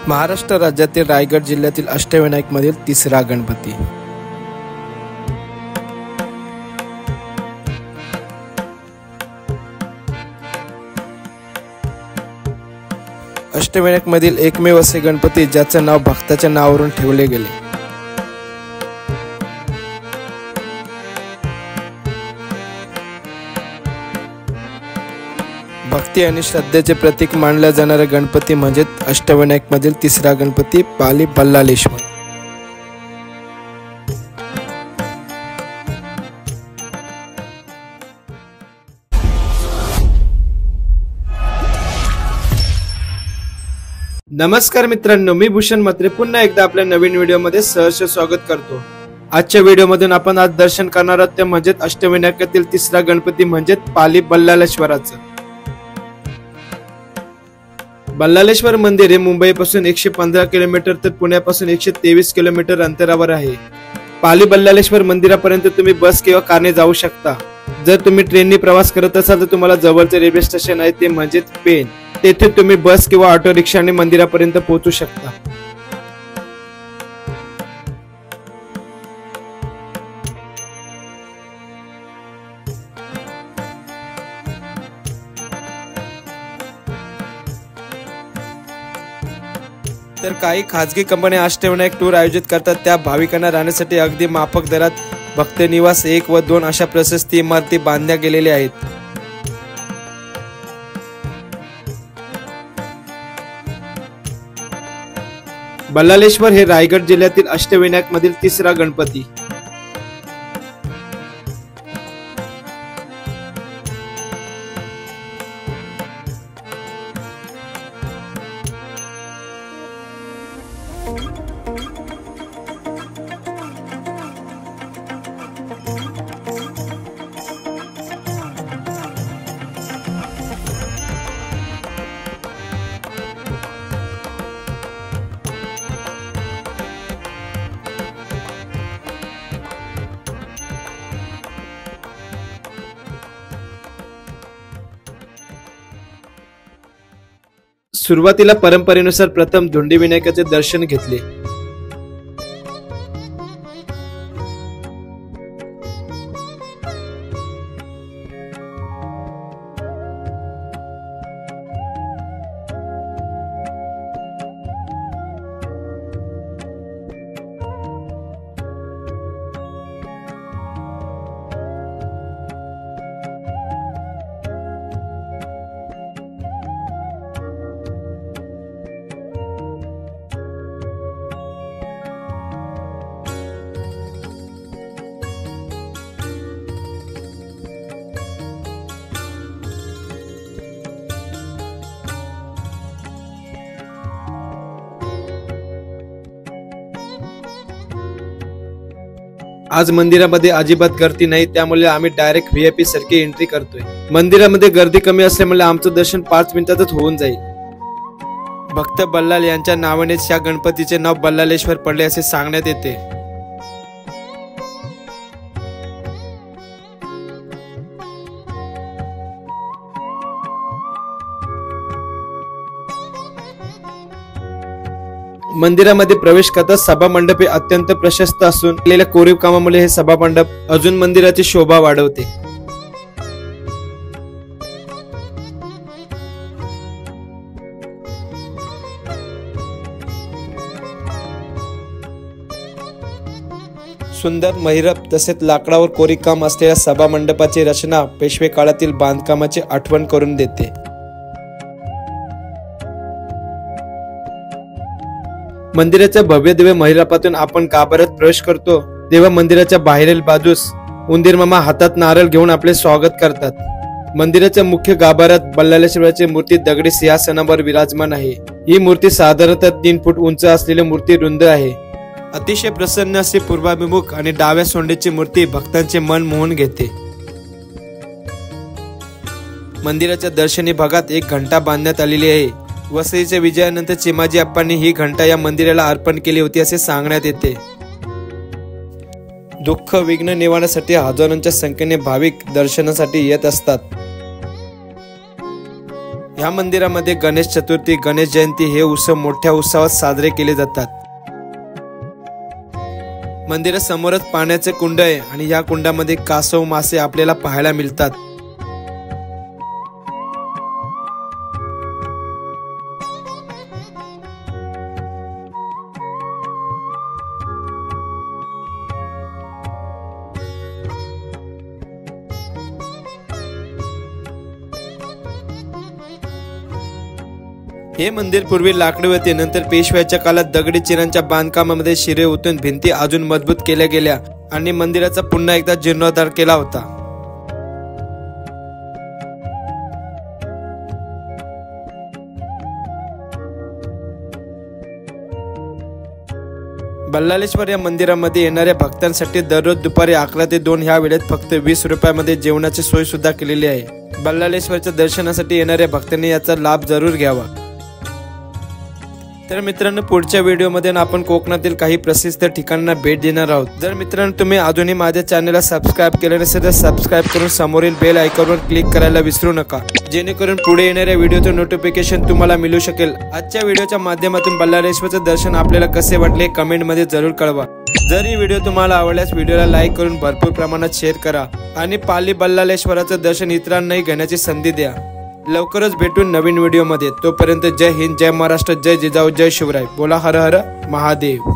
महाराष्ट्र राज्यातील रायगड जिल्ह्यातील अष्टविनायक मधील तिसरा गणपती। अष्टविनायक मधील एकमेव असे गणपती ज्याचे नाव भक्ताच्या नावावरून ठेवले गेले। भक्ती आणि श्रद्धेचे प्रतीक मानला जाणारा गणपती म्हणजे अष्टविनायक मधील तिसरा गणपती पाली बल्लाळेश्वर। नमस्कार मित्रांनो, मी भूषण म्हात्रे पुन्हा एकदा आपल्या नवीन व्हिडिओमध्ये सहर्ष स्वागत करतो। आजच्या व्हिडिओमधून आपण आज दर्शन करणार आहोत ते म्हणजे अष्टविनायकातील तिसरा गणपती म्हणजे पाली बल्लाळेश्वराचं। बल्लाळेश्वर मंदिर हे मुंबईपासून 115 किलोमीटर तर पुण्यापासून 123 किलोमीटर अंतरावर आहे। पाली बल्लाळेश्वर मंदिरापर्यंत तुम्ही बस किंवा कारने जाऊ शकता। जर तुम्ही ट्रेनने प्रवास करत असाल तर तुम्हाला जवळचे रेल्वे स्टेशन आहे ते म्हणजे पेण, तेथे तुम्ही बस किंवा ऑटो रिक्षाने मंदिरापर्यंत पोहोचू शकता। तर काही खाजगी कंपन्या अष्टविनायक टूर आयोजित करतात, त्या भाविकांना राहण्यासाठी अगदी माफक दरात भक्त निवास 1 व 2 अशा प्रशस्ती इमारती बांधल्या गेलेल्या आहेत। बल्लाळेश्वर हे रायगड जिल्ह्यातील अष्टविनायक मधील तिसरा गणपती। सुरुवातीला परंपरेनुसार प्रथम धोंडी विनायकाचे दर्शन घेतले। आज मंदिरामध्ये अजिबात गर्दी नाही, त्यामुळे आम्ही डायरेक्ट व्हीआयपी सारखी एंट्री करतोय। मंदिरामध्ये गर्दी कमी असल्यामुळे आमचं दर्शन 5 मिनिटातच होऊन जाईल। भक्त बल्लाळ यांच्या नावानेच या गणपतीचे नाव बल्लाळेश्वर पडले असे सांगण्यात येते। मंदिरामध्ये प्रवेश करता सभा मंडप हे अत्यंत प्रशस्त असून केलेल्या कोरीव कामामुळे हे सभा मंडप अजून मंदिराची शोभा वाढवते। सुंदर महिरप तसेच लाकडावर कोरीवकाम असलेल्या सभा मंडपाची रचना पेशवे काळातील बांधकामाची आठवण करून देते। मंदिराच्या भव्य दिव्य महिरपातून आपण गाभाऱ्यात प्रवेश करतो तेव्हा मंदिराच्या बाहेरील बाजूस उंदीर मामा हातात नारळ घेऊन आपले स्वागत करतात। मंदिराच्या मुख्य गाभाऱ्यात बल्लाळेश्वराची मूर्ती दगडी सिंहासनावर विराजमान आहे। ही मूर्ती साधारणतः 3 फूट उंच असलेली मूर्ती रुंद आहे। अतिशय प्रसन्न अशी पूर्वाभिमुख आणि डाव्या सोंडेची मूर्ती भक्तांचे मन मोहून घेते। मंदिराच्या दर्शनी भागात एक घंटा बांधण्यात आलेली आहे। वसईच्या विजयानंतर चिमाजी अप्पांनी ही घंटा या मंदिराला अर्पण केली होती असे सांगण्यात येते। दुःख विघ्न निवारण्यासाठी हजारोंच्या संख्येने भाविक दर्शनासाठी येत असतात। या मंदिरामध्ये गणेश चतुर्थी, गणेश जयंती हे उत्सव मोठ्या उत्साहात साजरे केले जातात। मंदिरासमोरच पाण्याचे कुंड आहे आणि या कुंडामध्ये कासव, मासे आपल्याला पाहायला मिळतात। हे मंदिर पूर्वी लाकडी होते, नंतर पेशव्याच्या काळात दगडी चिरांच्या बांधकामामध्ये शिरे ओतून भिंती अजून मजबूत केल्या गेल्या आणि मंदिराचा पुन्हा एकदा जीर्णोद्धार केला होता। बल्लाळेश्वर या मंदिरामध्ये येणाऱ्या भक्तांसाठी दररोज दुपारी 11 ते 2 ह्या वेळेत फक्त 20 रुपयामध्ये जेवणाची सोय सुद्धा केलेली आहे। बल्लाळेश्वरच्या दर्शनासाठी येणाऱ्या भक्तांनी याचा लाभ जरूर घ्यावा। तर मित्रांनो, पुढच्या व्हिडिओमध्ये आपण कोकणातील काही प्रसिद्ध ठिकाणांना भेट देणार आहोत। जर मित्रांनो तुम्ही अजूनही माझ्या चॅनलला सबस्क्राइब केले नसेल तर सबस्क्राइब करून समोरील बेल आयकॉनवर क्लिक करायला विसरू नका, जेणेकरून पुढे येणाऱ्या व्हिडिओचं नोटिफिकेशन तुम्हाला मिळू शकेल। आजच्या व्हिडिओच्या माध्यमातून बल्लाळेश्वरचं दर्शन आपल्याला कसे वाटले कमेंटमध्ये जरूर कळवा। जर ही व्हिडिओ तुम्हाला आवडल्यास व्हिडिओला लाईक करून भरपूर प्रमाणात शेअर करा आणि पाली बल्लाळेश्वराचं दर्शन इतरांनाही घेण्याची संधी द्या। लवकरच भेटून नवीन व्हिडिओमध्ये। तोपर्यंत जय हिंद, जय महाराष्ट्र, जय जिजाऊ, जय शिवराय। बोला हर हर महादेव।